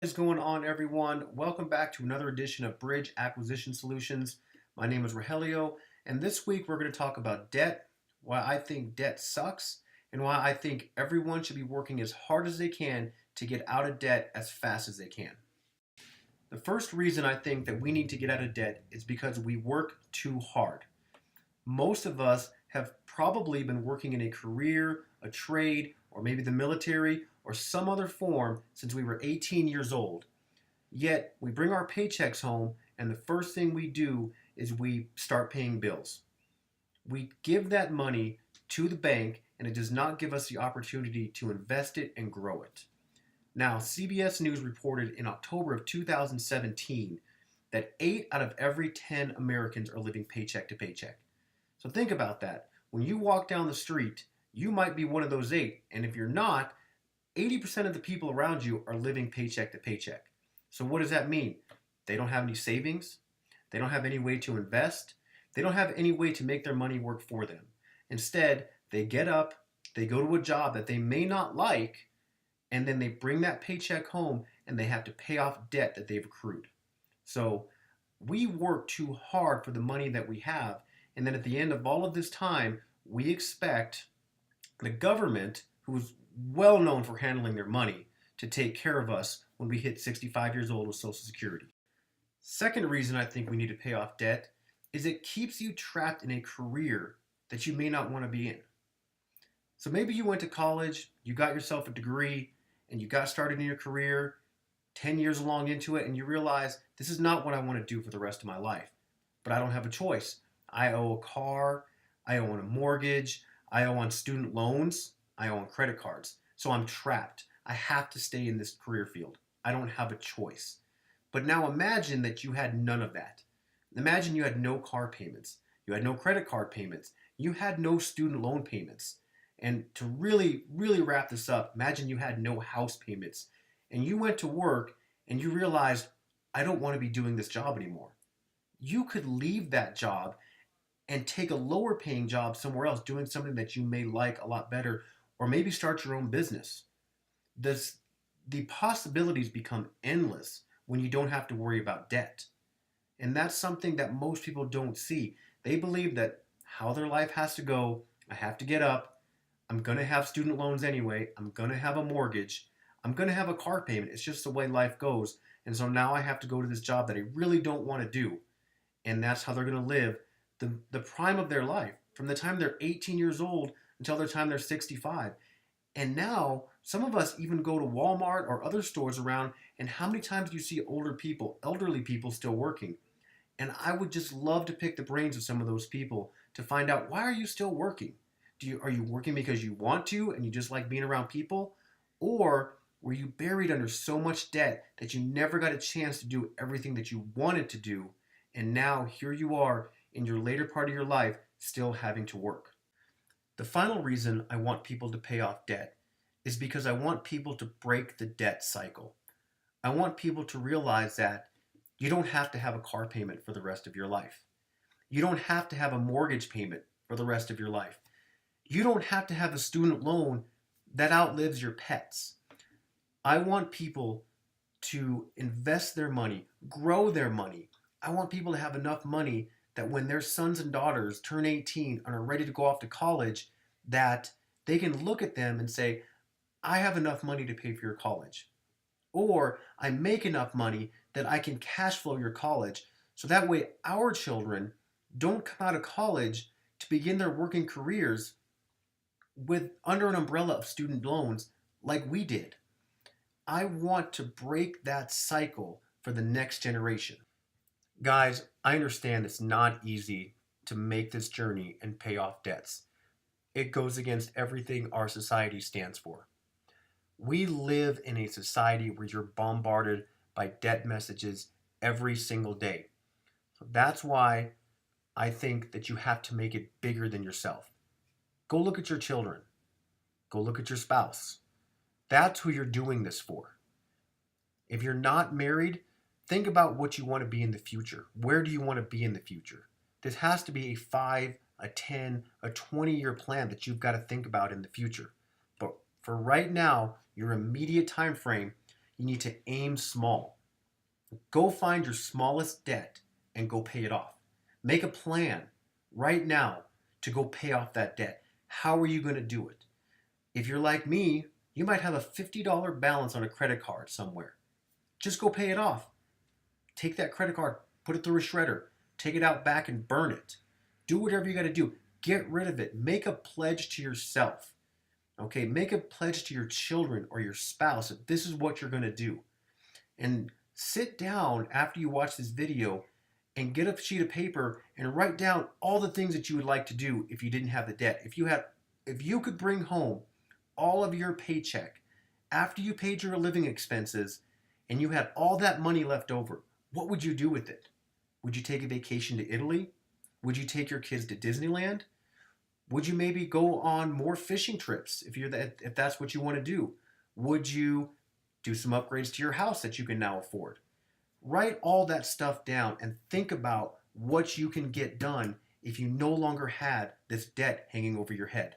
What is going on, everyone? Welcome back to another edition of Bridge Acquisition Solutions. My name is Rogelio, and this week we're going to talk about debt, why I think debt sucks, and why I think everyone should be working as hard as they can to get out of debt as fast as they can. The first reason I think that we need to get out of debt is because we work too hard. Most of us have probably been working in a career, a trade, or maybe the military or some other form since we were 18 years old. Yet we bring our paychecks home, and the first thing we do is we start paying bills. We give that money to the bank, and it does not give us the opportunity to invest it and grow it. Now, CBS News reported in October of 2017 that 8 out of every 10 Americans are living paycheck to paycheck. So think about that. When you walk down the street, you might be one of those 8, and if you're not, 80% of the people around you are living paycheck to paycheck. So what does that mean? They don't have any savings. They don't have any way to invest. They don't have any way to make their money work for them. Instead, they get up, they go to a job that they may not like, and then they bring that paycheck home and they have to pay off debt that they've accrued. So we work too hard for the money that we have, and then at the end of all of this time, we expect the government, who's well known for handling their money, to take care of us when we hit 65 years old with Social Security. Second reason I think we need to pay off debt is it keeps you trapped in a career that you may not want to be in. So maybe you went to college, you got yourself a degree, and you got started in your career 10 years along into it, and you realize this is not what I want to do for the rest of my life. But I don't have a choice. I owe a car, I owe on a mortgage, I owe on student loans, I owe on credit cards. So I'm trapped. I have to stay in this career field. I don't have a choice. But now imagine that you had none of that. Imagine you had no car payments. You had no credit card payments. You had no student loan payments. And to really, really wrap this up, imagine you had no house payments. And you went to work and you realized, I don't want to be doing this job anymore. You could leave that job and take a lower paying job somewhere else doing something that you may like a lot better, or maybe start your own business. This, the possibilities become endless when you don't have to worry about debt. And that's something that most people don't see. They believe that how their life has to go, I have to get up, I'm going to have student loans anyway, I'm going to have a mortgage, I'm going to have a car payment. It's just the way life goes. And so now I have to go to this job that I really don't want to do. And that's how they're going to live the prime of their life from the time they're 18 years old until the time they're 65. And now some of us even go to Walmart or other stores around, and how many times do you see elderly people still working? And I would just love to pick the brains of some of those people to find out, why are you still working? Are you working because you want to and you just like being around people? Or were you buried under so much debt that you never got a chance to do everything that you wanted to do? And now here you are in your later part of your life still having to work. The final reason I want people to pay off debt is because I want people to break the debt cycle. I want people to realize that you don't have to have a car payment for the rest of your life. You don't have to have a mortgage payment for the rest of your life. You don't have to have a student loan that outlives your pets. I want people to invest their money, grow their money. I want people to have enough money that when their sons and daughters turn 18 and are ready to go off to college, that they can look at them and say, I have enough money to pay for your college. Or I make enough money that I can cash flow your college. So that way our children don't come out of college to begin their working careers with under an umbrella of student loans like we did. I want to break that cycle for the next generation. Guys, I understand it's not easy to make this journey and pay off debts. It goes against everything our society stands for. We live in a society where you're bombarded by debt messages every single day. So that's why I think that you have to make it bigger than yourself. Go look at your children. Go look at your spouse. That's who you're doing this for. If you're not married, think about what you want to be in the future. Where do you want to be in the future? This has to be a 5, a 10, a 20-year plan that you've got to think about in the future. But for right now, your immediate time frame, You need to aim small. Go find your smallest debt and go pay it off. Make a plan right now to go pay off that debt. How are you going to do it? If you're like me, you might have a $50 balance on a credit card somewhere. Just go pay it off. Take that credit card, put it through a shredder, take it out back and burn it. Do whatever you got to do. Get rid of it. Make a pledge to yourself. Okay, make a pledge to your children or your spouse that this is what you're going to do. And sit down after you watch this video and get a sheet of paper and write down all the things that you would like to do if you didn't have the debt. If you could bring home all of your paycheck after you paid your living expenses and you had all that money left over, what would you do with it? Would you take a vacation to Italy? Would you take your kids to Disneyland? Would you maybe go on more fishing trips if that's what you want to do? Would you do some upgrades to your house that you can now afford? Write all that stuff down and think about what you can get done if you no longer had this debt hanging over your head.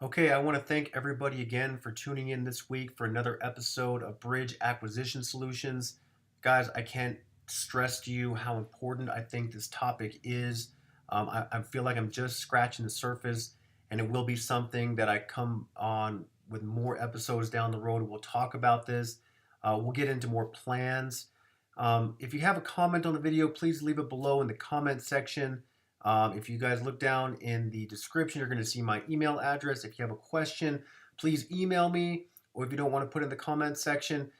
Okay, I want to thank everybody again for tuning in this week for another episode of Bridge Acquisition Solutions. Guys, I can't stress to you how important I think this topic is. I feel like I'm just scratching the surface, and it will be something that I come on with more episodes down the road. We'll talk about this. We'll get into more plans. If you have a comment on the video, please leave it below in the comment section. If you guys look down in the description, you're going to see my email address. If you have a question, please email me, or if you don't want to put it in the comment section,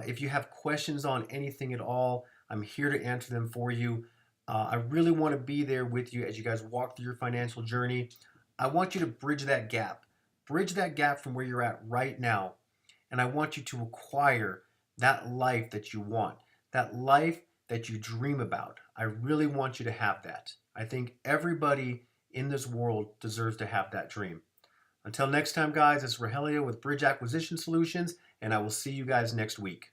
if you have questions on anything at all, I'm here to answer them for you. I really want to be there with you as you guys walk through your financial journey. I want you to bridge that gap. Bridge that gap from where you're at right now. And I want you to acquire that life that you want, that life that you dream about. I really want you to have that. I think everybody in this world deserves to have that dream. Until next time, guys, it's Rogelio with Bridge Acquisition Solutions, and I will see you guys next week.